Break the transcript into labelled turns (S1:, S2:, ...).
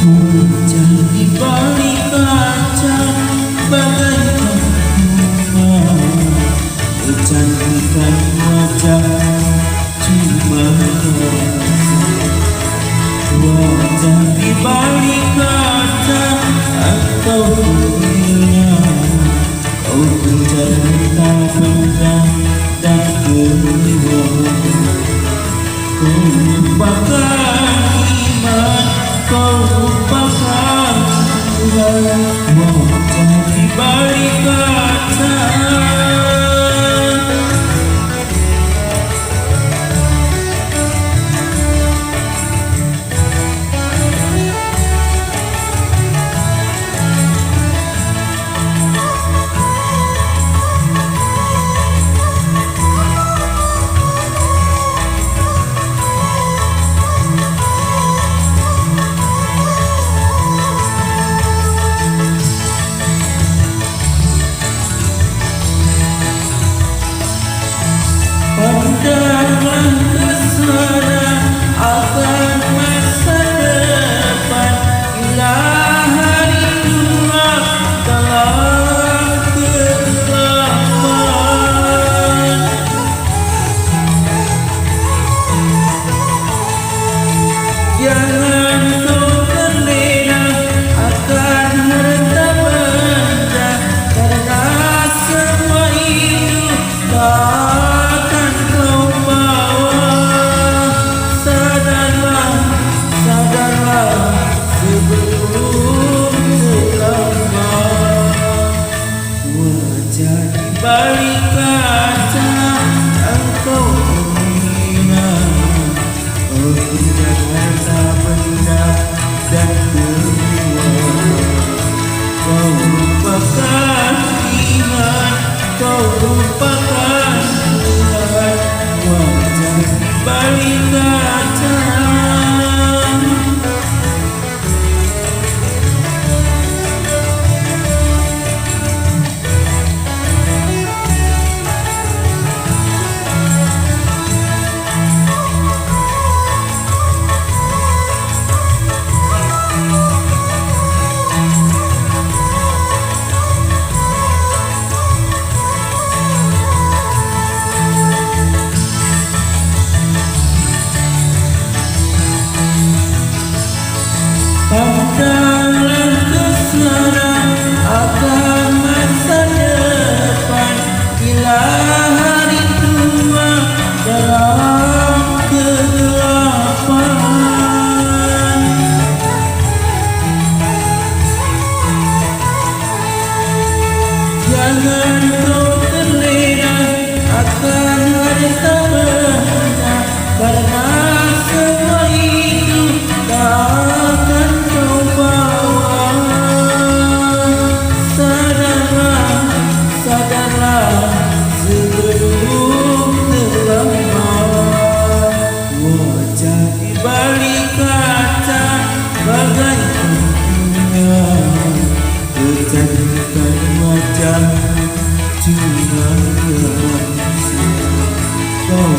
S1: Hujan di balik kaca bagaikan bunga, kecantikan wajah cuma wajah di balik kaca atau dunia. Kau pencinta benda dan kedua, kau lupakan iman, kau lupakan Tuhan. Wajah di balik kaca. Pandanglah ke sana akan masa depan, bila hari tua dalam kegelapan. Jangan kau terlena akan harta benda, karena semua itu takkan kau bawa. Sadarlah sebelum terlambat. Wajah di balik kaca engkau terlena, kau tinggal harta benda dan kedua. Kau lupakan iman, kau lupakan Tuhan. Wajah di balik kaca. Pandanglah ke sana akan masa depan, bila hari tua dalam kegelapan. Jangan kau terlena akan harta benda, karena semua itu takkan kau bawa. Sadarlah sebelum terlambat. Wajah di balik kaca bagaikan bunga, kecantikan wajah cuma manusia. Kau